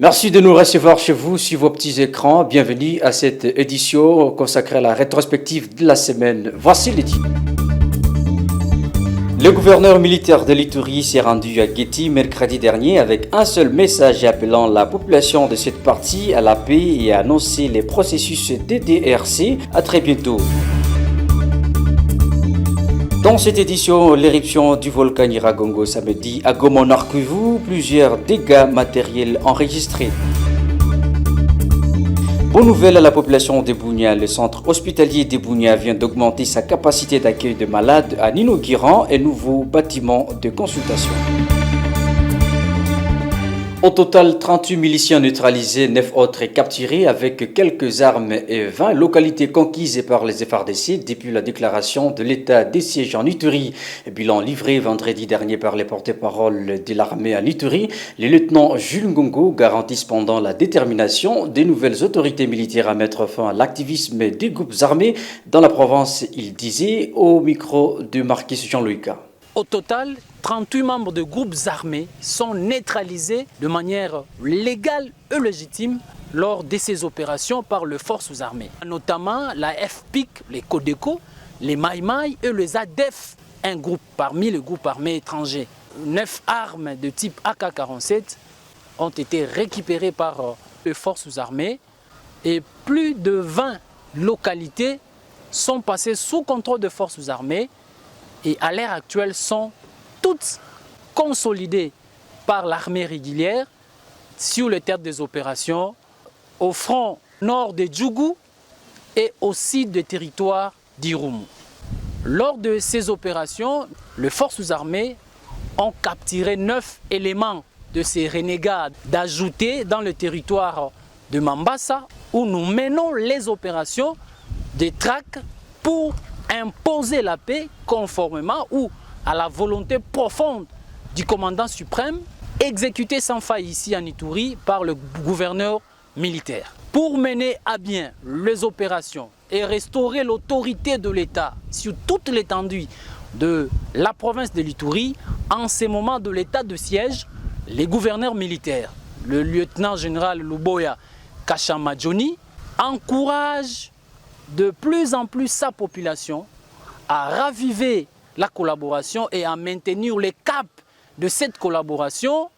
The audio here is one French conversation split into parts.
Merci de nous recevoir chez vous sur vos petits écrans. Bienvenue à cette édition consacrée à la rétrospective de la semaine. Voici les titres. Le gouverneur militaire de l'Ituri s'est rendu à Guéti mercredi dernier avec un seul message appelant la population de cette partie à la paix et a annoncé les processus DDRC. À très bientôt. Dans cette édition, l'éruption du volcan Nyiragongo samedi à Goma-Nord-Kivu, plusieurs dégâts matériels enregistrés. Bonne nouvelle à la population de Bunia, le centre hospitalier de Bunia vient d'augmenter sa capacité d'accueil de malades en inaugurant un nouveau bâtiment de consultation. Au total, 38 miliciens neutralisés, 9 autres capturés avec quelques armes et 20 localités conquises par les FARDC depuis la déclaration de l'état des sièges en Ituri. Bilan livré vendredi dernier par les porte-parole de l'armée en Ituri, les lieutenants Jules Ngongo garantissent pendant la détermination des nouvelles autorités militaires à mettre fin à l'activisme des groupes armés dans la province, il disait au micro de Marquis Jean-Louis K. Au total, 38 membres de groupes armés sont neutralisés de manière légale et légitime lors de ces opérations par les forces armées, notamment la FPIC, les Codeco, les Maïmaï et les ADEF, un groupe parmi les groupes armés étrangers. 9 armes de type AK-47 ont été récupérées par les forces armées et plus de 20 localités sont passées sous contrôle des forces armées et à l'heure actuelle sont toutes consolidées par l'armée régulière sur le théâtre des opérations au front nord de Djougou et aussi des territoires d'Irumu. Lors de ces opérations, les forces armées ont capturé 9 éléments de ces renégats d'ajouter dans le territoire de Mambasa où nous menons les opérations de traque pour imposer la paix conformément ou à la volonté profonde du commandant suprême, exécutée sans faille ici en Ituri par le gouverneur militaire. Pour mener à bien les opérations et restaurer l'autorité de l'État sur toute l'étendue de la province de l'Ituri, en ces moments de l'état de siège, les gouverneurs militaires, le lieutenant général Luboya Kashama Johnny, encouragent de plus en plus sa population à raviver la collaboration et à maintenir le cap de cette collaboration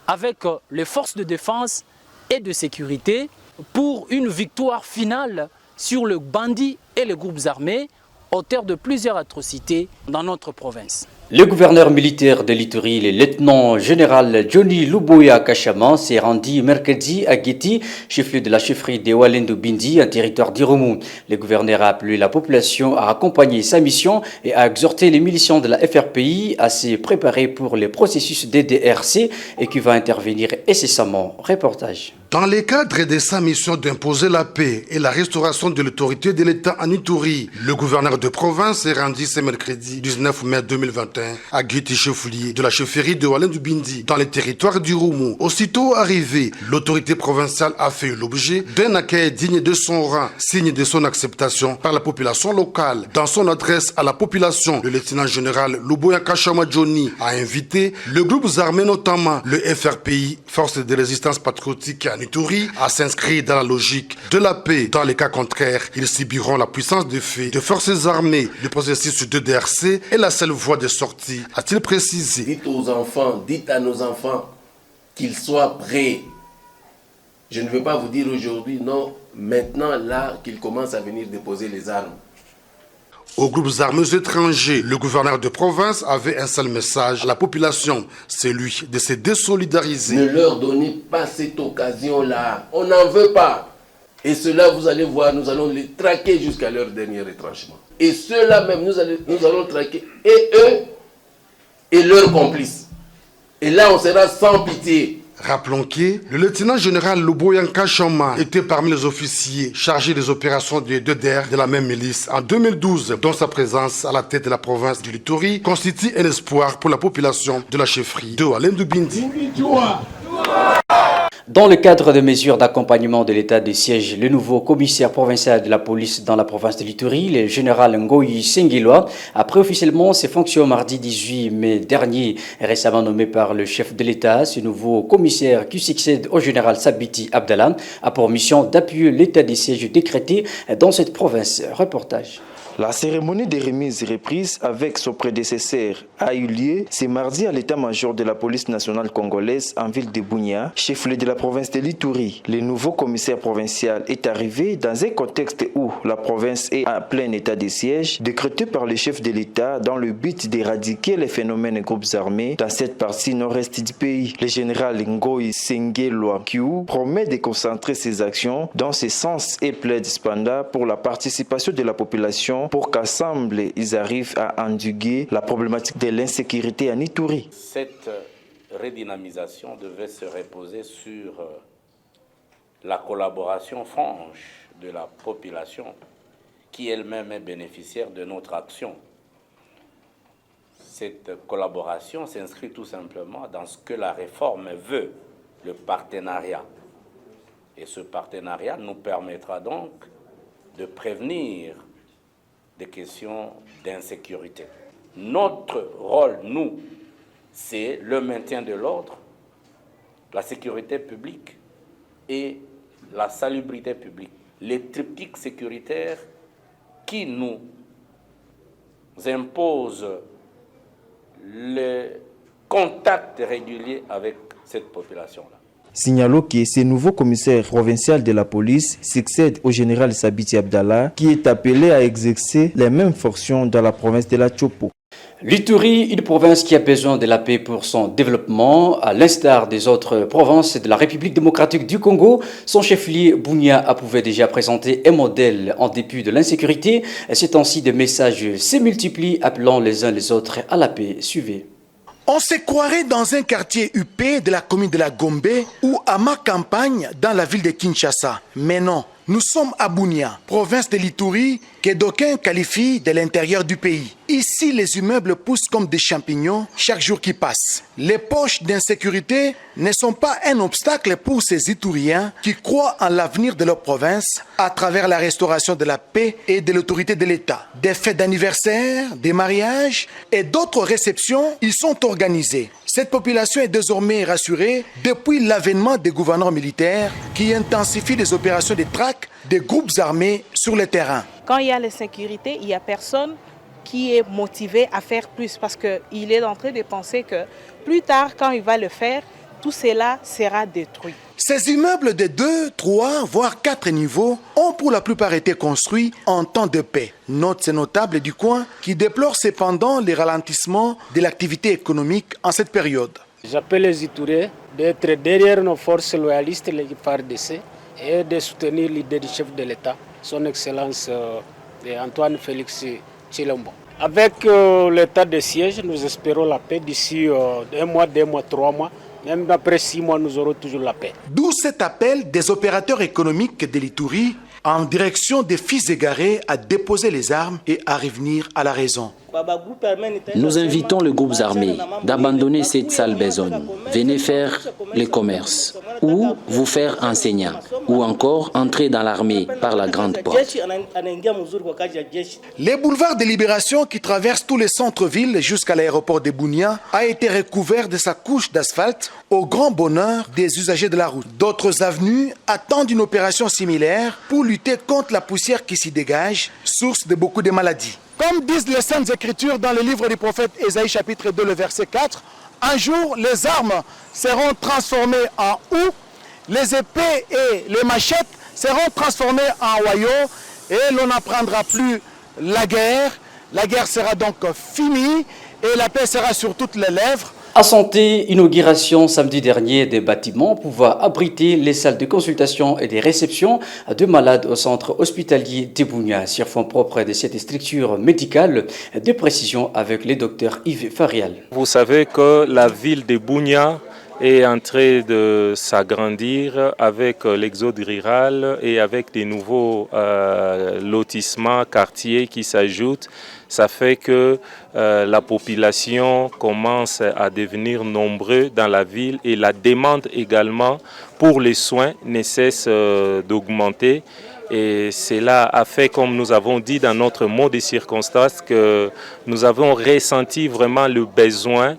avec les forces de défense et de sécurité pour une victoire finale sur le bandit et les groupes armés, auteur de plusieurs atrocités dans notre province. Le gouverneur militaire de l'Ituri, le lieutenant général Johnny Luboya Kashama, s'est rendu mercredi à Guéti, chef-lieu de la chefferie de Walendu Bindi, un territoire d'Irumu. Le gouverneur a appelé la population à accompagner sa mission et a exhorté les miliciens de la FRPI à se préparer pour le processus DDRC et qui va intervenir incessamment. Reportage. Dans le cadre de sa mission d'imposer la paix et la restauration de l'autorité de l'État en Ituri, le gouverneur de province s'est rendu ce mercredi 19 mai 2021 à Guéti, chef-lieu de la chefferie de Walendu Bindi, dans le territoire d'Irumu. Aussitôt arrivé, l'autorité provinciale a fait l'objet d'un accueil digne de son rang, signe de son acceptation par la population locale. Dans son adresse à la population, le lieutenant général Luboya Kashama Johnny a invité le groupe armé, notamment le FRPI, Force de résistance patriotique en Ituri, à s'inscrire dans la logique de la paix. Dans les cas contraires, ils subiront la puissance de fait de forces armées. Le processus de DRC est la seule voie de sortie, a-t-il précisé. Dites aux enfants, dites à nos enfants qu'ils soient prêts. Je ne veux pas vous dire aujourd'hui, non, maintenant là qu'ils commencent à venir déposer les armes. Aux groupes armés étrangers, le gouverneur de province avait un seul message à la population, celui de se désolidariser. Ne leur donnez pas cette occasion-là, on n'en veut pas. Et ceux-là, vous allez voir, nous allons les traquer jusqu'à leur dernier retranchement. Et ceux-là même, nous allons traquer, et eux, et leurs complices. Et là, on sera sans pitié. Rappelons que le lieutenant général Luboya Kashama était parmi les officiers chargés des opérations de DDR de la même milice en 2012, dont sa présence à la tête de la province du Ituri constitue un espoir pour la population de la chefferie de Walendu Bindi. Dans le cadre des mesures d'accompagnement de l'état de siège, le nouveau commissaire provincial de la police dans la province de l'Ituri, le général Ngoyi Sengiloa, a pris officiellement ses fonctions mardi 18 mai dernier. Récemment nommé par le chef de l'État, ce nouveau commissaire qui succède au général Sabiti Abdallah a pour mission d'appuyer l'état de siège décrété dans cette province. Reportage. La cérémonie de remise reprise avec son prédécesseur a eu lieu ce mardi à l'état-major de la police nationale congolaise en ville de Bunia, chef-lieu de la province de l'Ituri. Le nouveau commissaire provincial est arrivé dans un contexte où la province est en plein état de siège, décrété par le chef de l'État dans le but d'éradiquer les phénomènes de groupes armés dans cette partie nord-est du pays. Le général Ngoyi Sengiloa promet de concentrer ses actions dans ce sens et plaide cependant pour la participation de la population pour qu'ensemble, ils arrivent à endiguer la problématique de l'insécurité en Ituri. Cette redynamisation devait se reposer sur la collaboration franche de la population qui elle-même est bénéficiaire de notre action. Cette collaboration s'inscrit tout simplement dans ce que la réforme veut, le partenariat. Et ce partenariat nous permettra donc de prévenir des questions d'insécurité. Notre rôle, nous, c'est le maintien de l'ordre, la sécurité publique et la salubrité publique. Les triptyques sécuritaires qui nous imposent le contact régulier avec cette population-là. Signalons que ce nouveau commissaire provincial de la police succède au général Sabiti Abdallah qui est appelé à exercer les mêmes fonctions dans la province de la Tchopo. L'Ituri, une province qui a besoin de la paix pour son développement, à l'instar des autres provinces de la République démocratique du Congo. Son chef-lieu, Bunia, a pouvait déjà présenter un modèle en dépit de l'insécurité. Ces temps-ci, des messages se multiplient appelant les uns les autres à la paix. Suivez. On se croirait dans un quartier huppé de la commune de la Gombe ou à ma campagne dans la ville de Kinshasa. Mais non, nous sommes à Bunia, province de l'Ituri, que d'aucuns qualifient de l'intérieur du pays. Ici, les immeubles poussent comme des champignons chaque jour qui passe. Les poches d'insécurité ne sont pas un obstacle pour ces Ituriens qui croient en l'avenir de leur province à travers la restauration de la paix et de l'autorité de l'État. Des fêtes d'anniversaire, des mariages et d'autres réceptions y sont organisées. Cette population est désormais rassurée depuis l'avènement des gouverneurs militaires qui intensifient les opérations de traque des groupes armés sur le terrain. Quand il y a l'insécurité, il n'y a personne qui est motivé à faire plus parce qu'il est en train de penser que plus tard, quand il va le faire, tout cela sera détruit. Ces immeubles de 2, 3, voire 4 niveaux ont pour la plupart été construits en temps de paix. Note ces notables du coin qui déplorent cependant les ralentissements de l'activité économique en cette période. J'appelle les Ituriens d'être derrière nos forces loyalistes, les FARDC, et de soutenir l'idée du chef de l'État, son Excellence Antoine Félix Tshilombo. Avec l'état de siège, nous espérons la paix d'ici 1 mois, 2 mois, 3 mois. Même après 6 mois, nous aurons toujours la paix. D'où cet appel des opérateurs économiques de l'Ituri en direction des fils égarés à déposer les armes et à revenir à la raison. Nous invitons les groupes armés d'abandonner cette sale besogne. Venez faire les commerces ou vous faire enseignant ou encore entrer dans l'armée par la grande porte. Les boulevards de Libération qui traversent tous les centres-villes jusqu'à l'aéroport de Bunia a été recouvert de sa couche d'asphalte au grand bonheur des usagers de la route. D'autres avenues attendent une opération similaire pour lutter contre la poussière qui s'y dégage, source de beaucoup de maladies. Comme disent les Saintes Écritures dans le livre du prophète Ésaïe chapitre 2, le verset 4, un jour les armes seront transformées en houx, les épées et les machettes seront transformées en royaux et l'on n'apprendra plus la guerre. La guerre sera donc finie et la paix sera sur toutes les lèvres. À Santé, inauguration samedi dernier des bâtiments pouvant abriter les salles de consultation et des réceptions de malades au centre hospitalier de Bunia. Sur fonds propres de cette structure médicale, des précisions avec le docteur Yves Farial. Vous savez que la ville de Bunia est en train de s'agrandir avec l'exode rural et avec des nouveaux lotissements, quartiers qui s'ajoutent. Ça fait que la population commence à devenir nombreuse dans la ville et la demande également pour les soins ne cesse d'augmenter. Et cela a fait, comme nous avons dit dans notre mot de circonstance, que nous avons ressenti vraiment le besoin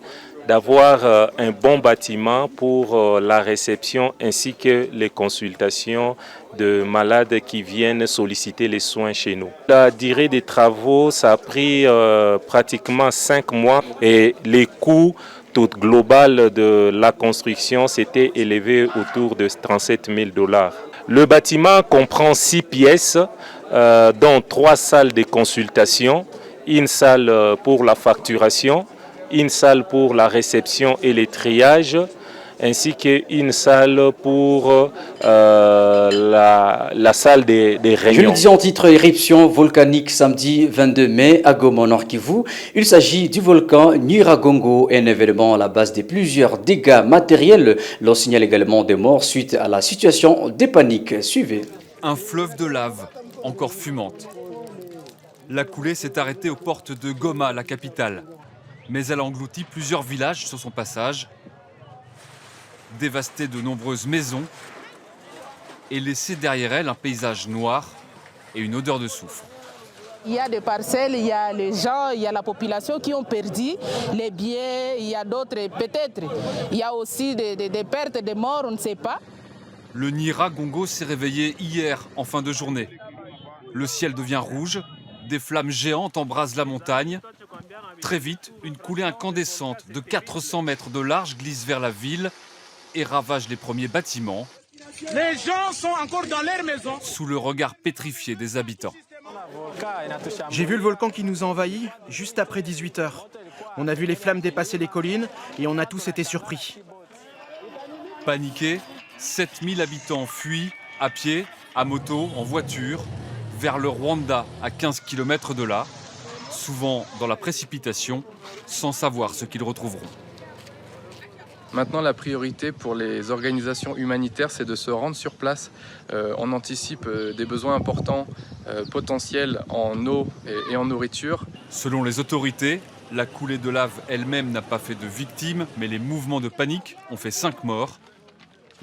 d'avoir un bon bâtiment pour la réception ainsi que les consultations de malades qui viennent solliciter les soins chez nous. La durée des travaux, ça a pris pratiquement 5 mois et les coûts tout global de la construction s'était élevé autour de 37 000 $. Le bâtiment comprend 6 pièces, dont 3 salles de consultation, une salle pour la facturation, une salle pour la réception et les triages, ainsi qu'une salle pour la salle des réunions. Je le disais en titre, éruption volcanique samedi 22 mai à Goma, au Nord Kivu. Il s'agit du volcan Nyiragongo, un événement à la base de plusieurs dégâts matériels. L'on signale également des morts suite à la situation de panique. Suivez. Un fleuve de lave, encore fumante. La coulée s'est arrêtée aux portes de Goma, la capitale. Mais elle a englouti plusieurs villages sur son passage, dévasté de nombreuses maisons et laissé derrière elle un paysage noir et une odeur de soufre. Il y a des parcelles, il y a les gens, il y a la population qui ont perdu les biens, il y a d'autres peut-être. Il y a aussi des pertes, des morts, on ne sait pas. Le Nyiragongo s'est réveillé hier en fin de journée. Le ciel devient rouge, des flammes géantes embrasent la montagne. Très vite, une coulée incandescente de 400 mètres de large glisse vers la ville et ravage les premiers bâtiments. Les gens sont encore dans leurs maisons. Sous le regard pétrifié des habitants. J'ai vu le volcan qui nous a envahis juste après 18h. On a vu les flammes dépasser les collines et on a tous été surpris. Paniqués, 7000 habitants fuient à pied, à moto, en voiture, vers le Rwanda à 15 km de là, souvent dans la précipitation, sans savoir ce qu'ils retrouveront. Maintenant, la priorité pour les organisations humanitaires, c'est de se rendre sur place. On anticipe des besoins importants potentiels en eau et en nourriture. Selon les autorités, la coulée de lave elle-même n'a pas fait de victimes, mais les mouvements de panique ont fait 5 morts.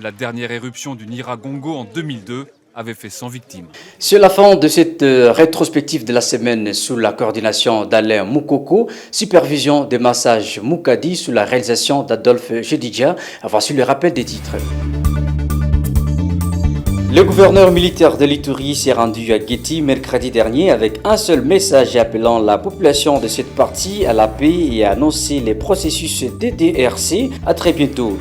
La dernière éruption du Nyiragongo en 2002 avait fait 100 victimes. C'est la fin de cette rétrospective de la semaine sous la coordination d'Alain Moukoko, supervision des massages Moukadi sous la réalisation d'Adolphe Jedidja. Voici le rappel des titres. Le gouverneur militaire de l'Ituri s'est rendu à Guéti mercredi dernier avec un seul message appelant la population de cette partie à la paix et à annoncer les processus DDRC. À très bientôt.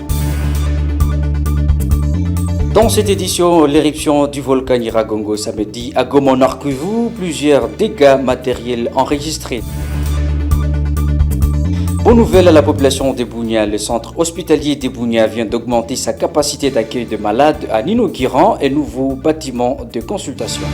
Dans cette édition, l'éruption du volcan Nyiragongo samedi à Goma, Nord Kivu, plusieurs dégâts matériels enregistrés. Bonne nouvelle à la population de Bunia, le centre hospitalier de Bunia vient d'augmenter sa capacité d'accueil de malades en inaugurant un nouveau bâtiment de consultation.